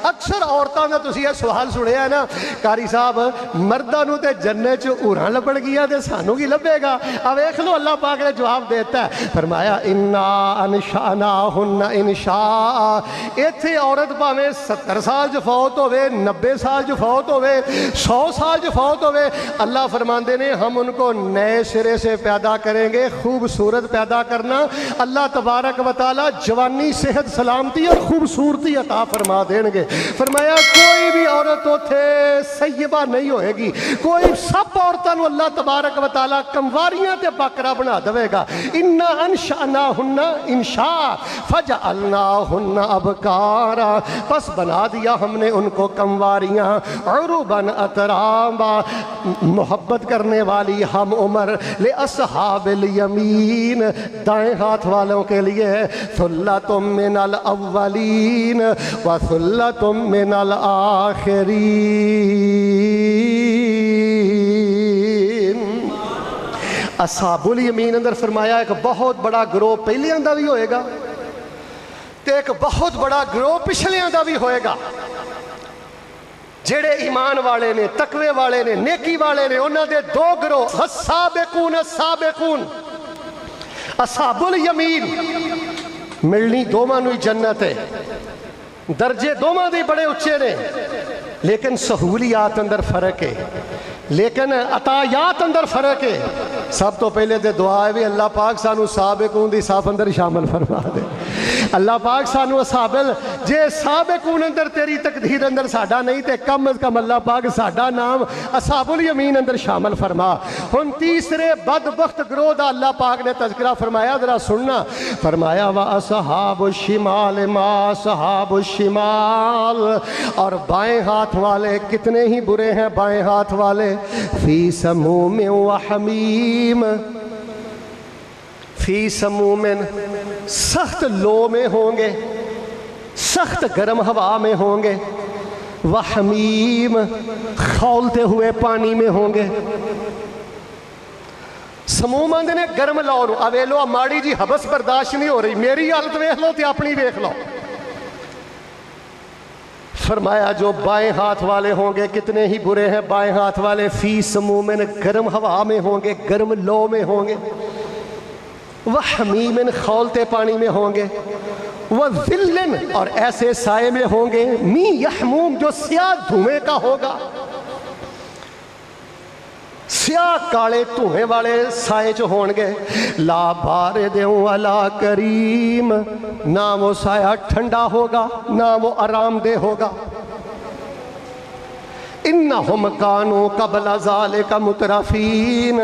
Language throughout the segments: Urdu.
اکثر عورتوں کا تسی یہ سوال سنیا نا قاری صاحب مردوں نو تے جنت چ اوراں لبن گیا تے سانو کی لبے گا؟ اب ویکھ لو اللہ پاک نے جواب دیتا ہے، فرمایا انا انشاناہن انشاء۔ ایتھے عورت پاویں 70 سال جو فوت ہوئے، 90 سال جو فوت ہوئے، 100 سال جو فوت ہوئے، اللہ فرماندے نے ہم ان کو نئے سرے سے پیدا کریں گے۔ خوبصورت پیدا کرنا، اللہ تبارک و تعالی جوانی، صحت، سلامتی اور خوبصورتی عطا فرما دیں گے۔ فرمایا کوئی بھی عورت اوتھے سیبہ نہیں ہوئے گی، کوئی سب عورتوں اللہ تبارک و تعالی کمواریاں تے باکرا بنا دے گا۔ انا انشأناہن انشاء فجعلناہن ابکارا، پس بنا دیا ہم نے ان کو کمواریاں، عرباً اترابا، محبت کرنے والی ہم عمر، لأصحاب الیمین، دائیں ہاتھ والوں کے لیے، ثلۃ من الاولین وثلۃ من الاخرین۔ اصحاب الیمین اندر فرمایا ایک بہت بڑا گروہ پہلیاں دا بھی ہوئے گا تے ایک بہت بڑا گروہ پچھلیاں دا بھی ہوئے گا۔ جڑے ایمان والے نے، تقوی والے نے، نیکی والے نے، انہاں دے دو گروہ، السابقون السابقون، اصحاب الیمین، ملنی دوواں نو جنت ہے، درجے دوواں دے بڑے اچھے نے، لیکن سہولیات اندر فرق ہے، لیکن عطایات اندر فرق ہے۔ سب تو پہلے دے دعا ہے بھی اللہ پاک سانو سابقون دی صاف اندر شامل فرما دے۔ اللہ پاک سانو اصحابل جے سابقون اندر تیری تقدیر اندر ساڈا نہیں تے کم از کم اللہ پاک ساڈا نام اصحاب الیمین اندر شامل فرما۔ ہن تیسرے بدبخت گروہ دا اللہ پاک نے تذکرہ فرمایا، ذرا سننا، فرمایا وَأَصْحَابُ الشِّمَالِ مَا أَصْحَابُ الشِّمَالِ، اور بائیں ہاتھ والے کتنے ہی برے ہیں بائیں ہاتھ والے، فی سموم وحمیم، فی سموم، سخت لو میں ہوں گے، سخت گرم ہوا میں ہوں گے، وحمیم، کھولتے ہوئے پانی میں ہوں گے۔ سموم آندے نے گرم لو نو، اویلو ماڑی جی حبس برداشت نہیں ہو رہی، میری حالت ویکھ لو تے اپنی ویکھ لو۔ فرمایا جو بائیں ہاتھ والے ہوں گے کتنے ہی برے ہیں بائیں ہاتھ والے، فی سمومن، گرم ہوا میں ہوں گے، گرم لو میں ہوں گے، وحمیم، کھولتے پانی میں ہوں گے، وذلن، اور ایسے سائے میں ہوں گے، می یحموم، جو سیاہ دھوئیں کا ہوگا، سیاہ کالے دھوئیں والے سائے جو ہوں گے، لا بارد ولا کریم، نہ وہ سایہ ٹھنڈا ہوگا نہ وہ آرام دہ ہوگا۔ انہم کانوا قبل ذالک مترفین،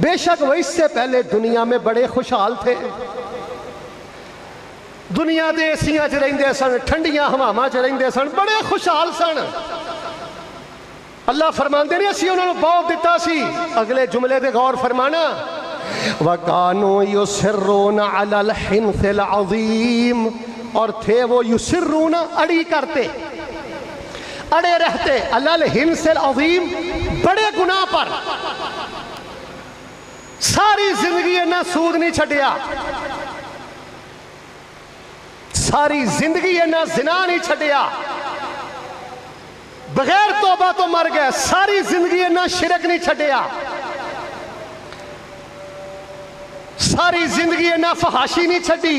بے شک وہ اس سے پہلے دنیا میں بڑے خوشحال تھے، دنیا دے ایسیاں چ رہندے سن، ٹھنڈیاں ہواواں چ رہندے سن، بڑے خوشحال سن۔ اللہ فرماندے نے اسی انہوں نے بہت دیتا سی۔ اگلے جملے دے غور فرمانا، وَكَانُوا يُسِرُّونَ عَلَى الْحِنْثِ الْعَظِيمِ، اور تھے وہ یسرون، اڑی کرتے، اڑے رہتے، عَلَى الْحِنْثِ الْعَظِيمِ، بڑے گناہ پر۔ ساری زندگی انہاں سود نہیں چھڈیا، ساری زندگی انہاں زنا نہیں چھڈیا، بغیر توبہ تو مر گئے، ساری زندگی انہاں شرک نہیں چھڈیا، ساری زندگی انہاں فحاشی نہیں چھڈی۔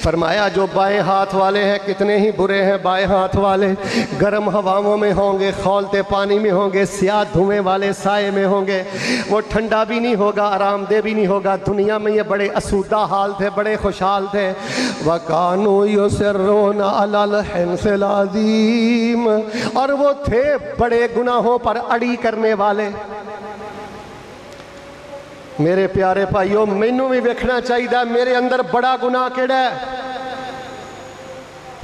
فرمایا جو بائیں ہاتھ والے ہیں کتنے ہی برے ہیں بائیں ہاتھ والے، گرم ہواؤں میں ہوں گے، کھولتے پانی میں ہوں گے، سیاہ دھوئیں والے سائے میں ہوں گے، وہ ٹھنڈا بھی نہیں ہوگا آرام دہ بھی نہیں ہوگا۔ دنیا میں یہ بڑے اسودہ حال تھے، بڑے خوشحال تھے۔ وَكَانُوا يُسِرُّونَ عَلَى الْحِنْثِ الْعَظِيمِ، اور وہ تھے بڑے گناہوں پر اڑی کرنے والے۔ میرے پیارے بھائیو، مینوں بھی ویکھنا چاہیے میرے اندر بڑا گناہ کیڑا ہے،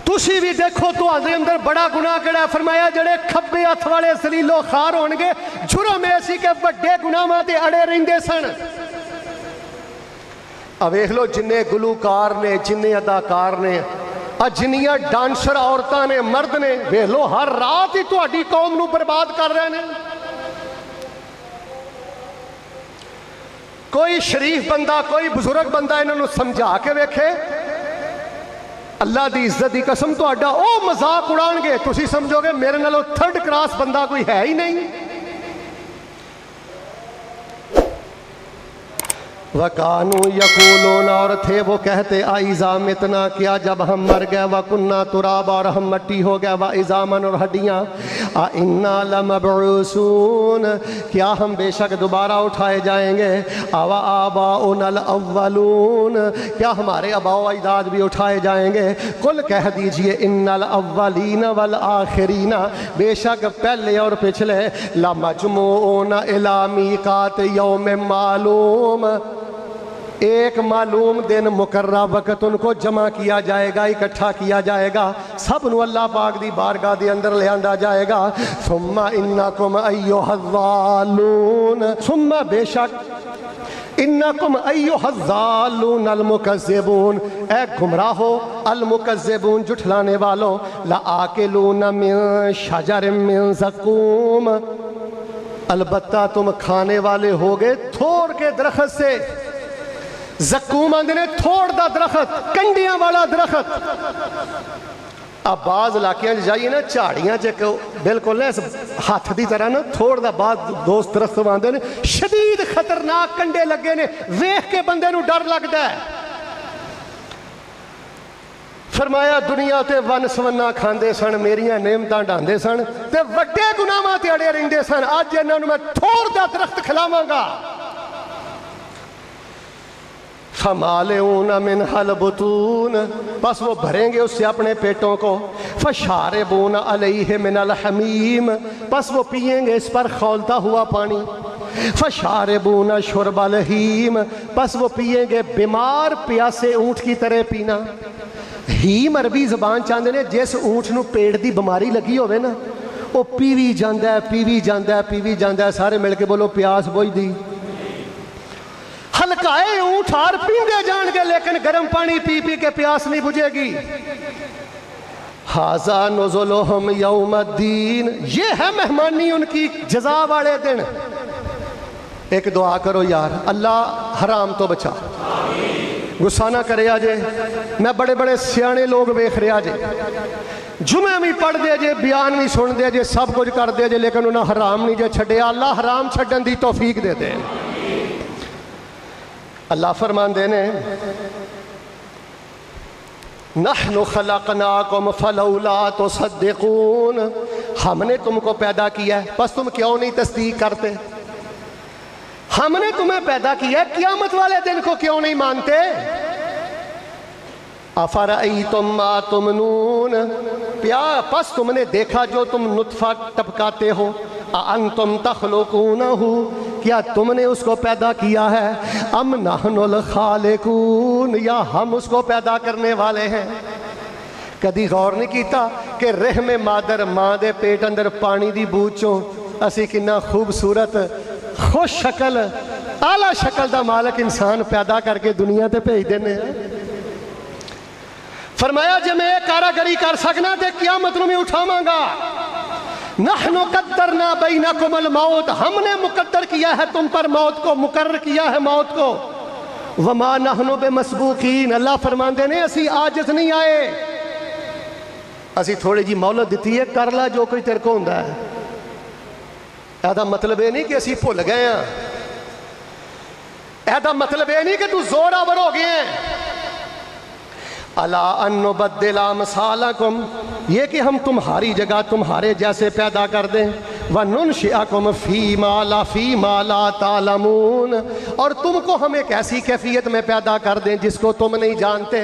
تسی بھی دیکھو تو آدھے اندر بڑا گناہ کیڑا ہے۔ فرمایا جڑے کھبے ہاتھ والے ذلیل و خوار ہون گے، جرم ایسی کہ بڑے گناہاں تے اڑے رہندے سن۔ اب ویکھ لو جننے گلوکار نے، جننے اداکار نے، جنیاں ڈانسر عورتاں نے، مرد نے، ویکھ لو ہر رات ہی تہاڈی قوم نو برباد کر رہے ہیں۔ کوئی شریف بندہ، کوئی بزرگ بندہ انہوں نے سمجھا کے ویکھے، اللہ دی عزت دی قسم تہاڈا او مذاق اڑان گے تسی سمجھو گے میرے نالوں تھرڈ کلاس بندہ کوئی ہے ہی نہیں. وَقَانُوا يَقُولُونَ اور تھے وہ کہتے اَإِذَا مِتْنَا کیا جب ہم مر گئے وَكُنَّا تُرَابًا اور ہم مٹی ہو گئے وَعِظَامًا اور ہڈیاں أَإِنَّا لَمَبْعُوثُونَ کیا ہم بے شک دوبارہ اٹھائے جائیں گے أَوَآبَاؤُنَا الْأَوَّلُونَ کیا ہمارے آباء و اجداد بھی اٹھائے جائیں گے. قل کہہ دیجئے إِنَّ الْأَوَّلِينَ وَالْآخِرِينَ بے شک پہلے اور پچھلے لَمَجْمُوعُونَ إِلَىٰ مِيقَاتِ يَوْمٍ معلوم ایک معلوم دن مقررہ وقت ان کو جمع کیا جائے گا اکٹھا کیا جائے گا سب نو اللہ پاک دی بارگاہ دی اندر لے آندا جائے گا. ثم انکم ایھا الضالون ثم بے شک انکم ایھا الضالون المکذبون اے گمراہو المکذبون جھٹلانے والوں لآکلون من شجر من زقوم البتہ تم کھانے والے ہوگے تھوڑ کے درخت سے. زقوم آندے نے تھوڑ دا درخت کنڈیاں والا درخت. اب بعض علاقیاں جائیے نا چاڑیاں بالکل ہاتھ دی طرح نا تھوڑ دا بعد دوست درخت آندے نے شدید خطرناک کنڈے لگے نے ویکھ کے بندے نو ڈر لگدا ہے. فرمایا دنیا تے ون سونا کھاندے سن میریاں نعمتاں ڈاندے سن تے وڈے گناہاں تے اڑے رہندے سن اج انہاں نوں میں تھوڑ دا درخت کھلاواں گا. فَمَالِئُونَ مِنْهَا الْبُطُونَ بس وہ بھریں گے اس سے اپنے پیٹوں کو. فَشَارِبُونَ عَلَيْهِ مِنَ الْحَمِيمِ بس وہ پئیں گے اس پر کھولتا ہوا پانی. فَشَارِبُونَ شُرْبَ الْحِيمِ بس وہ پئیں گے بیمار پیاسے اونٹ کی طرح پینا. ہیم عربی زبان چاندے نے جس اونٹ نو پیڑ دی بیماری لگی ہوئے نا وہ پیوی جاندہ ہے پیوی جاندہ ہے پیوی جاندہ ہے. سارے مل کے بولو پیاس بوجھ دی. ہلکائے اونٹ ہار پیندے جان گے لیکن گرم پانی پی پی کے پیاس نہیں بجھے گی. ھذا نزلہم یوم الدین یہ ہے مہمانی ان کی جزا والے دن. ایک دعا کرو یار اللہ حرام تو بچا غصہ نہ کرے آجے. میں بڑے بڑے سیانے لوگ ویکھ رہے آجے جمعہ بھی پڑھ دے جے بیان بھی سن دے جے سب کچھ کر دے جے لیکن انہاں حرام نہیں جے چھڑے. اللہ حرام چھڑن دی توفیق دے دے. اللہ فرمان دینے نحن خلقناکم فلولا تصدقون ہم نے تم کو پیدا کیا ہے بس تم کیوں نہیں تصدیق کرتے. ہم نے تمہیں پیدا کیا ہے قیامت والے دن کو کیوں نہیں مانتے. افرأیتم ما تمنون پس تم نے دیکھا جو تم نطفہ ٹپکاتے ہو. انتم تخلقونہ کیا تم نے اس کو پیدا کیا ہے ام نحن الخالقون یا ہم اس کو پیدا کرنے والے ہیں. کدی غور نہیں کیتا کہ رحم مادر ماں دے پیٹ اندر پانی دی بوچوں اسی کنا خوبصورت خوش شکل اعلیٰ شکل دا مالک انسان پیدا کر کے دنیا تے بھیج دینے ہیں. فرمایا جے میں کاراگری کر سکنا تے قیامت میں اٹھاواں گا. نحن قدرنا بینکم الموت ہم نے مقدر کیا ہے تم پر موت کو مقرر کیا ہے موت کو. وما نحن بمسبوقین اللہ فرماندے نے اسی عاجز نہیں آئے اسی تھوڑی جی مہلت دیتی ہے کر لا جو کوئی تیرے کو ہوندا ہے. ایدا مطلب یہ نہیں کہ اسی بھول گئے ہیں. ایدا مطلب یہ نہیں کہ تو زور آور ہو گئے ہیں. الا ان نبدل امثالکم یہ کہ ہم تمہاری جگہ تمہارے جیسے پیدا کر دیں. وننشئکم فیما لا تعلمون اور تم کو ہم ایک ایسی کیفیت میں پیدا کر دیں جس کو تم نہیں جانتے.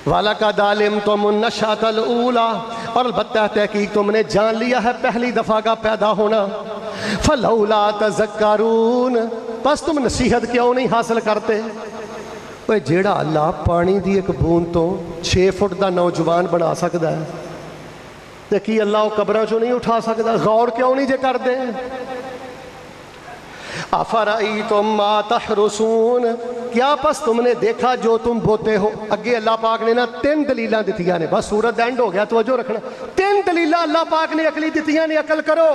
وَلَقَدْ عَلِمْتُمُ النَّشْأَةَ الْأُولَىٰ اور البتہ تحقیق تم نے جان لیا ہے پہلی دفعہ کا پیدا ہونا. فَلَوْلَا تَذَكَّرُونَ بس تم نصیحت کیوں نہیں حاصل کرتے. جیڑا اللہ پانی دی ایک بوند تو 6 فٹ دا نوجوان بنا سکتا ہے تے کی اللہ وہ قبراں چوں نہیں اٹھا سکتا. غور کیوں نہیں جے کر دیں. افرأیتم ما تحرسون کیا پس تم نے دیکھا جو تم بوتے ہو. اگے اللہ پاک نے نا 3 دلیلاں دتیاں نے بس سورت اینڈ ہو گیا توجہ رکھنا. 3 دلیلاں اللہ پاک نے عقلی دتیاں نے عقل کرو.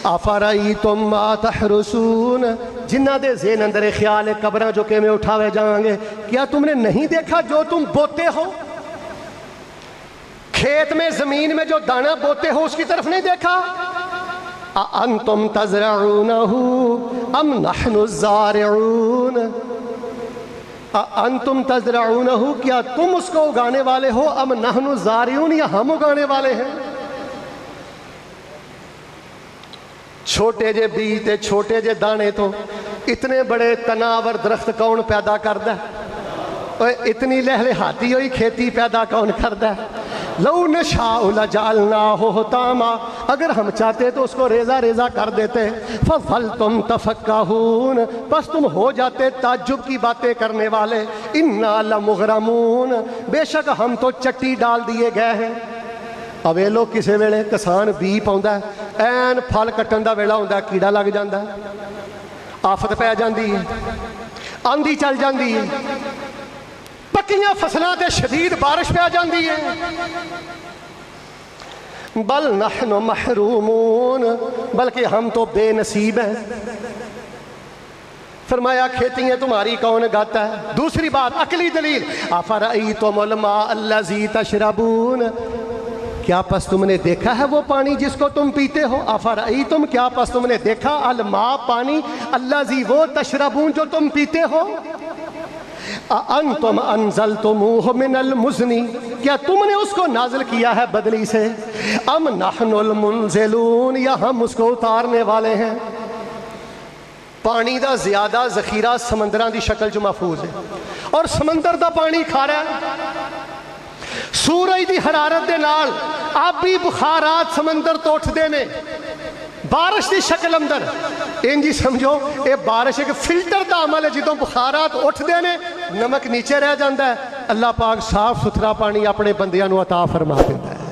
افرأیتم ما تحرسون جنہ دے ذہن اندر خیال ہے قبراں جو کہ میں اٹھاوے جائیں گے، کیا تم نے نہیں دیکھا جو تم بوتے ہو؟ کھیت میں زمین میں جو دانہ بوتے ہو اس کی طرف نہیں دیکھا؟ اَأَنْتُمْ تَزْرَعُونَهُ أَمْ نَحْنُ الزَّارِعُونَ اَأَنْتُمْ تَزْرَعُونَهُ کیا تم اس کو اگانے والے ہو، ام نحن الزارعون یا ہم اگانے والے ہیں؟ چھوٹے جے بیج تے چھوٹے جے دانے تو اتنے بڑے تناور درخت کون پیدا کردا ہے؟ اتنی لہلہاتی ہوئی کھیتی پیدا کون کردا ہے؟ لو نشاء لجعلناہ حطاما اگر ہم چاہتے تو اس کو ریزہ ریزہ کر دیتے، فظلتم تفکہون بس تم ہو جاتے تعجب کی باتیں کرنے والے، انا لمغرمون بے شک ہم تو چٹی ڈال دیے گئے ہیں۔ اب یہ لوگ کسے ویلے کسان بی پاؤندا ہے، این پھل کٹن دا ویلا ہوندا ہے، کیڑا لگ جاندا ہے، آفت پہ جاندی ہے، آندھی چل جاندی ہے، پکیاں فصلاں تے شدید بارش پہ جاندی ہے۔ بل نحن محرومون بلکہ ہم تو بے نصیب ہیں۔ فرمایا کھیتیاں تمہاری کون گاتا ہے؟ دوسری بات عقلی دلیل، افرأیتم الماء الذی تشربون کیا پس تم نے دیکھا ہے وہ پانی جس کو تم پیتے ہو؟ افرأیتم کیا پس تم نے دیکھا الماء پانی الذی وہ تشربون جو تم پیتے ہو؟ اَأَنْتُمْ أَنزَلْتُمُوهُ مِنَ الْمُزْنِ کیا تم نے اس کو نازل کیا ہے بدلی سے؟ ام نحن المنزلون یا ہم اس کو اتارنے والے ہیں؟ پانی دا زیادہ ذخیرہ سمندران دی شکل جو محفوظ ہے، اور سمندر دا پانی کھارا ہے، سورج دی حرارت دے نال آبی بخارات سمندر تو اٹھ دینے، بارش دی شکل اندر انجی سمجھو اے بارش ایک فلٹر دا عمل ہے، جدوں بخارات اٹھ دینے نمک نیچے رہ جاندہ ہے، اللہ پاک صاف ستھرا پانی اپنے بندیاں نو عطا فرما دیتا ہے۔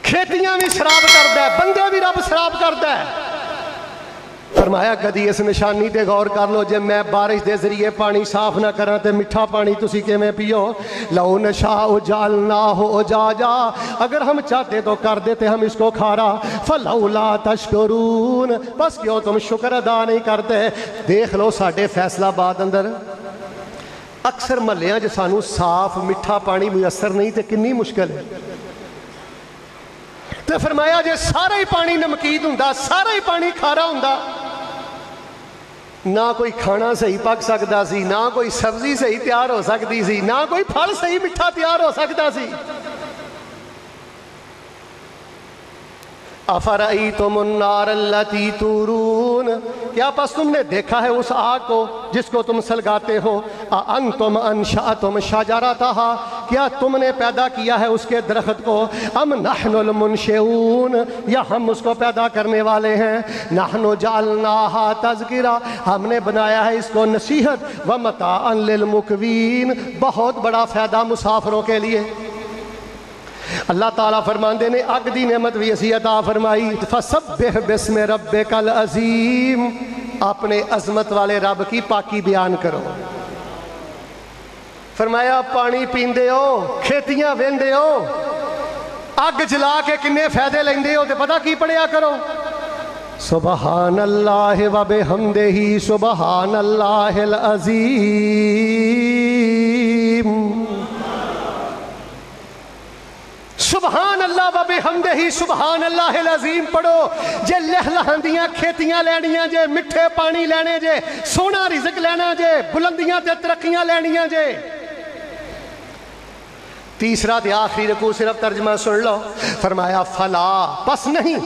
کھیتیاں بھی سراب کردا ہے، بندے بھی رب سراب کردا ہے۔ فرمایا کدی اس نشانی تے غور کر لو، جے میں بارش دے ذریعے پانی صاف نہ کراں تے مٹھا پانی تسی کیویں پیو؟ لو نشاء جعلناہ اجاجا اگر ہم چاہتے تو کر دیتے ہم اس کو کھارا، فلولا تشکرون بس کیوں تم شکر ادا نہیں کرتے؟ دیکھ لو ساڈے فیصلہ آباد اندر اکثر محلیاں جو سانو صاف مٹھا پانی میسر نہیں تے کنی مشکل ہے۔ تے فرمایا جے سارا ہی پانی نمکید ہوندا، سارا ہی پانی کھارا ہوندا، نہ کوئی کھانا صحیح پک سکتا سی، نہ کوئی سبزی صحیح تیار ہو سکتی سی، نہ کوئی پھل صحیح مٹھا تیار ہو سکتا سی۔ افرأیتم النار التی تورون کیا پس تم نے دیکھا ہے اس آگ کو جس کو تم سلگاتے ہو؟ اانتم انشأتم شجرتہا کیا تم نے پیدا کیا ہے اس کے درخت کو؟ ام نحن المنشئون یا ہم اس کو پیدا کرنے والے ہیں؟ نحن جعلناہا تذکرہ ہم نے بنایا ہے اس کو نصیحت، ومتاعا للمقوین بہت بڑا فائدہ مسافروں کے لیے۔ اللہ تعالیٰ فرماندے نے اگ دی نعمت بھی اسی عطا فرمائی، فسبح بسم ربک العظیم اپنے عظمت والے رب کی پاکی بیان کرو۔ فرمایا پانی پیندے ہو، کھیتیاں ویندے ہو، اگ جلا کے کنے فائدے لیندے ہو تے پتہ کی پڑھیا کرو؟ سبحان اللہ و بحمدہ سبحان اللہ العظیم، سبحان اللہ و بحمدہ سبحان اللہ العظیم پڑھو۔ جے لہلہاندیاں کھیتیاں لینیاں جے، مٹھے پانی لینے جے، سونا رزق لینا جے، بلندیاں تے ترقیاں لینیاں جے۔ تیسرا تے آخری رکوع صرف ترجمہ سن لو، فرمایا فلا پس نہیں،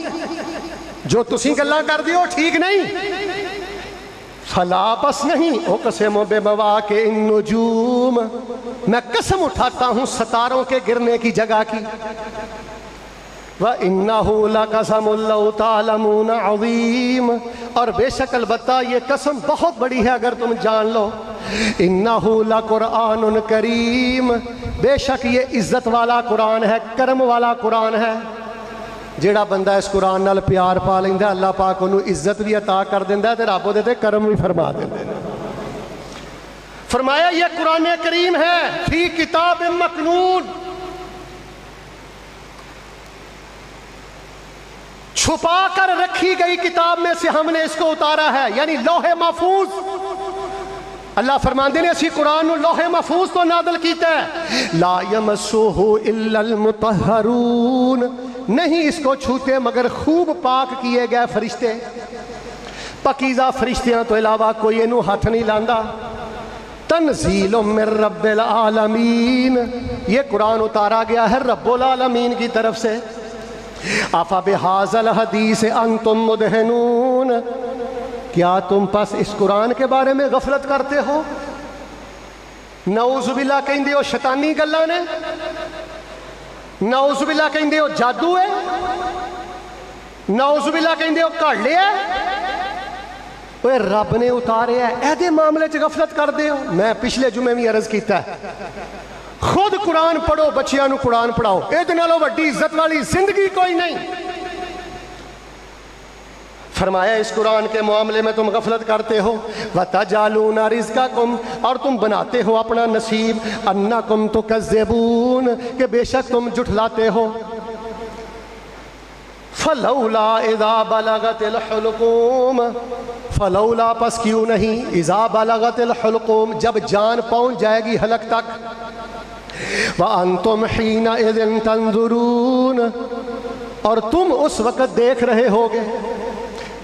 جو تسی گلاں کر دیو ٹھیک نہیں، فلا پس نہیں، اقسم بمواقع النجوم میں قسم اٹھاتا ہوں ستاروں کے گرنے کی جگہ کی، وَإِنَّهُ لَقَسَمٌ لَوْ تَعْلَمُونَ عَظِيمٌ اور بے شک البتہ یہ قسم بہت بڑی ہے اگر تم جان لو۔ إِنَّهُ لَقُرْآنٌ كَرِيمٌ بے شک یہ عزت والا قرآن ہے، کرم والا قرآن ہے۔ جیڑا بندہ اس قرآن نال پیار پا لیندہ اللہ پاک انہوں عزت بھی عطا کر دیندہ ہے تے رب دے تے کرم بھی فرما دیندے ہیں۔ فرمایا یہ قرآن کریم ہے فی کتاب مکنون، چھپا کر رکھی گئی کتاب میں سے ہم نے اس کو اتارا ہے، یعنی لوح محفوظ۔ اللہ فرماندے نے اسی قرآن نو لوح محفوظ تو نازل کیتا ہے۔ لا یمسہ الا المطہرون، نہیں اس کو چھوتے مگر خوب پاک کیے گئے فرشتے، پاکیزہ فرشتیاں تو علاوہ کوئی انہوں ہاتھ نہیں لاندا۔ تنزیل من رب العالمین، یہ قرآن اتارا گیا ہے رب العالمین کی طرف سے۔ افا بہذا الحدیث انتم مدہنون، کیا تم پس اس قرآن کے بارے میں غفلت کرتے ہو؟ نعوذ باللہ کہیں دیو شیطانی گلاں نے، نعوذ باللہ کہیں دیو جادو ہے، نعوذ باللہ کہیں دیو کڑ لیا ہے، وہ رب نے اتارے ہے، ایدے معاملے چ غفلت کر دے ہو۔ میں پچھلے جمعے میں عرض کیتا ہے، خود قرآن پڑھو، بچیاں نو قرآن پڑھاؤ، ایدے نالوں وڈی عزت والی زندگی کوئی نہیں۔ فرمایا اس قرآن کے معاملے میں تم غفلت کرتے ہو۔ وَتَجَعَلُونَ رِزْقَكُمْ، اور تم بناتے ہو اپنا نصیب، أَنَّكُمْ تُكَذِّبُونَ، کہ بے شک تم جھٹلاتے ہو۔ فَلَوْلَا إِذَا بَلَغَتِ الْحُلْقُومَ، فَلَوْلَا پس کیوں نہیں، إِذَا بَلَغَتِ الْحُلْقُومَ، جب جان پہنچ جائے گی حلق تک، وَأَنْتُمْ حِينَئِذٍ تَنْظُرُونَ، اور تم اس وقت دیکھ رہے ہوگے،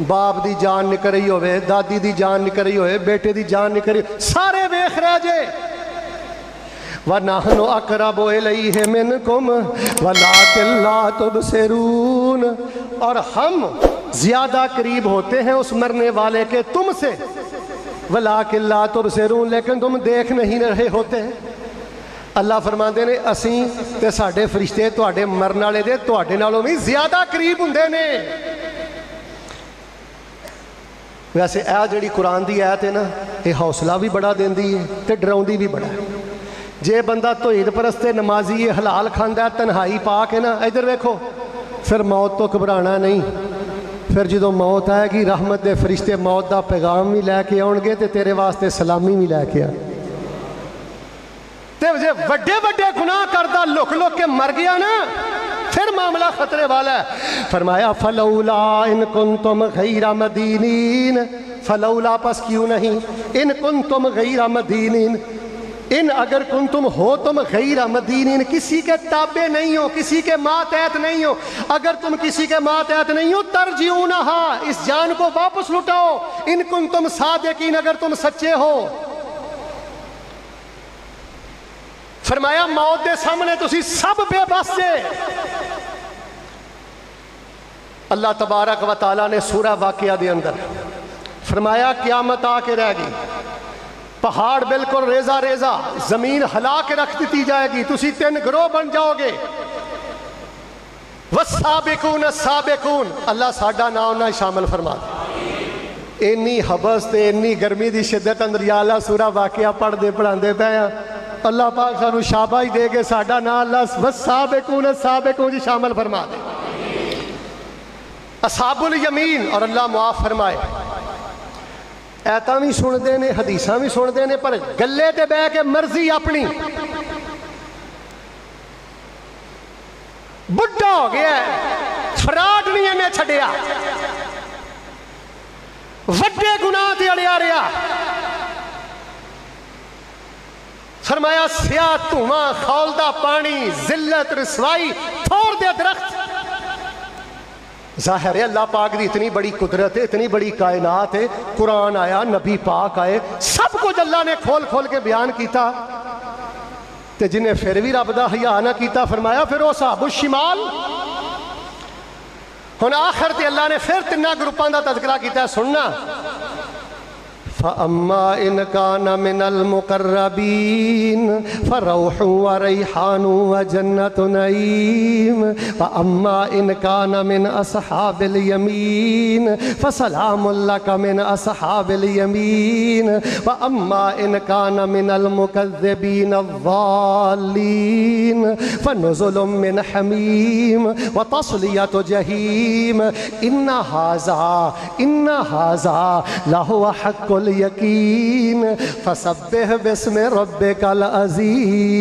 باپ دی جان نکل رہی ہوئے، دادی دی جان نکل رہی ہوئے، بیٹے دی جان نکل رہی ہوئے، سارے ویکھ رہ جے۔ وَنَحْنُ أَقْرَبُ إِلَيْهِ مِنْكُمْ وَلَٰكِنْ لَا تُبْصِرُونَ، اور ہم زیادہ قریب ہوتے ہیں اس مرنے والے کے تم سے، وَلَٰكِنْ لَا تُبْصِرُونَ، لیکن تم دیکھ نہیں رہے ہوتے۔ اللہ فرماندے نے اسیں تے ساڈے فرشتے تواڈے مرن والے دے تواڈے نالوں بھی زیادہ قریب ہوندے نے۔ ویسے اے جڑی قرآن دی آیت ہے نا، یہ حوصلہ بھی بڑا دیندی ہے تے ڈراؤندی بھی بڑا ہے۔ جے بندہ توحید پرست نمازی ہے، حلال کھاندا ہے، تنہائی پاک ہے نا، ادھر ویکھو، پھر موت تو گھبرانا نہیں۔ پھر جدو موت آئے گی رحمت دے فرشتے موت دا پیغام بھی لے کے آؤ گے تے تیرے واسطے سلامی بھی لے کے آ۔ تے جے وڈے وڈے گناہ کردہ لک لک کے مر گیا نا، پھر معاملہ خطرے والا ہے۔ فرمایا فلولا ان کنتم غیر مدینین، فلولا پس کیوں نہیں، ان کنتم غیر مدینین، ان اگر کنتم ہو تم غیر مدینین، کسی کے تابع نہیں ہو، کسی کے ماتحت نہیں ہو، اگر تم کسی کے ماتحت نہیں ہو، ترجعونہا، اس جان کو واپس لٹاؤ، ان کنتم صادقین، اگر تم سچے ہو۔ فرمایا موت دے سامنے تسی سب بے بس جے۔ اللہ تبارک و تعالیٰ نے سورہ واقعہ دے اندر فرمایا قیامت آ کے رہ گئی، پہاڑ بالکل ریزہ ریزہ، زمین ہلا کے رکھ دی جائے گی، تسی 3 گروہ بن جاؤ گے۔ والسابقون السابقون، اللہ ساڈا نام نہ شامل فرما دے۔ اینی حبس تے اینی گرمی دی شدت اندر یا اللہ سورہ واقعہ پڑھ دے پڑھان دے پہ ہیں، اللہ پاک سانو شاباش دے گے، ساڈا نام اللہ والسابقون السابقون جی شامل فرما دے۔ اصحاب الیمین، اور اللہ معاف فرمائے، ایتاں بھی سن دے نے، حدیثاں بھی سن دے نے، پر گلے تے بہ کے مرضی اپنی۔ بڑھا ہو گیا ہے، فراڈ نہیں ہے میں چھڑیا، وڈے گناہ تے اڑیا رہیا۔ فرمایا سیاہ دھواں، کھولدا پانی، ذلت، رسوائی، پھوڑ دے درخت۔ ظاہر ہے اللہ پاک دی اتنی بڑی قدرت ہے، اتنی بڑی کائنات ہے، قرآن آیا، نبی پاک آئے، سب کچھ اللہ نے کھول کھول کے بیان کیتا، تے جنہیں پھر بھی رب دا حیا نہ کیتا، فرمایا پھر وہ اصحاب الشمال۔ ہن آخر تے اللہ نے پھر 3 گروپاں دا تذکرہ کیتا ہے، سننا۔ فَأَمَّا إِنْ كَانَ مِنَ الْمُقَرَّبِينَ فَرَوْحٌ وَرَيْحَانٌ وَجَنَّةُ نَعِيمٍ وَأَمَّا إِنْ كَانَ مِنْ أَصْحَابِ الْيَمِينِ فَسَلَامٌ لَكَ مِنْ أَصْحَابِ الْيَمِينِ وَأَمَّا إِنْ كَانَ مِنَ الْمُكَذِّبِينَ الضَّالِّينَ فَنُزُلٌ مِّنْ حَمِيمٍ وَتَصْلِيَةُ جَحِيمٍ إِنَّ هَذَا لَهُوَ حَقُّ یقین فسبح بسم ربک العظیم۔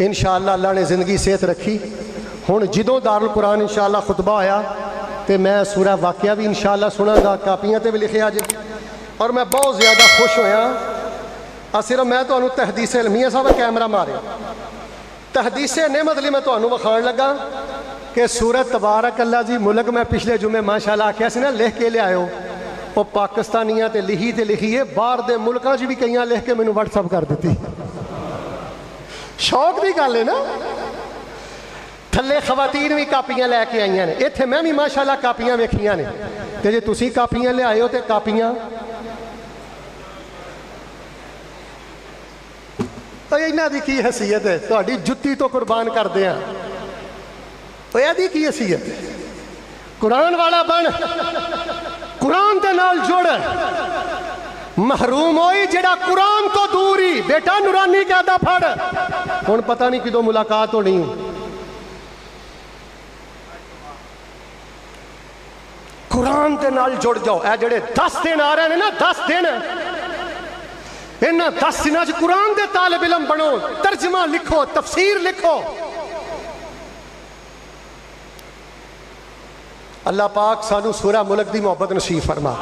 انشاءاللہ اللہ نے زندگی صحت رکھی ہن جدوں دارالقرآن انشاءاللہ خطبہ ہویا تو میں سورہ واقعہ بھی انشاءاللہ سنا گا، کاپیاں تے بھی لکھیا جی، اور میں بہت زیادہ خوش ہویا۔ صرف میں تمہیں تحدیث علمیہ صاحب کیمرہ مارے تحدیث نعمت علی میں تمہیں وکھان لگا کہ سورہ تبارک اللہ جی ملک میں پچھلے جمعے ماشاءاللہ آکھیا سی نا لکھ کے لے آئے وہ پاکستانیاں تے لکھی ہے، باہر دے ملکاں چ بھی کئیاں لکھ کے مینوں واٹس اپ کر دیتی۔ شوق دی گل ہے نا، تھلے خواتین بھی کاپیاں لے کے آئیاں نے، ایتھے میں بھی ماشاءاللہ کاپیاں ویکھیاں نے، تے جے تسی کاپیاں لے آئے ہو تے کاپیاں تو انہاں دی کی حیثیت ہے، تہاڈی جُتی تو قربان کر دیاں، یہ دی کی حیثیت ہے؟ قرآن والا بن، قرآن دے نال جڑ، محروم ہوئی جڑا قرآن تو دوری، بیٹا نورانی کا دا پھڑ، ہن پتہ نہیں کدوں ملاقات ہونی۔ قرآن دے نال جڑ جاؤ، اے جڑے 10 دن آ رہے ہیں نا، 10 دن انہاں 10 دناں چ قرآن دے طالب علم بنو، ترجمہ لکھو، تفسیر لکھو۔ اللہ پاک سانو سورہ ملک دی محبت نصیب فرما۔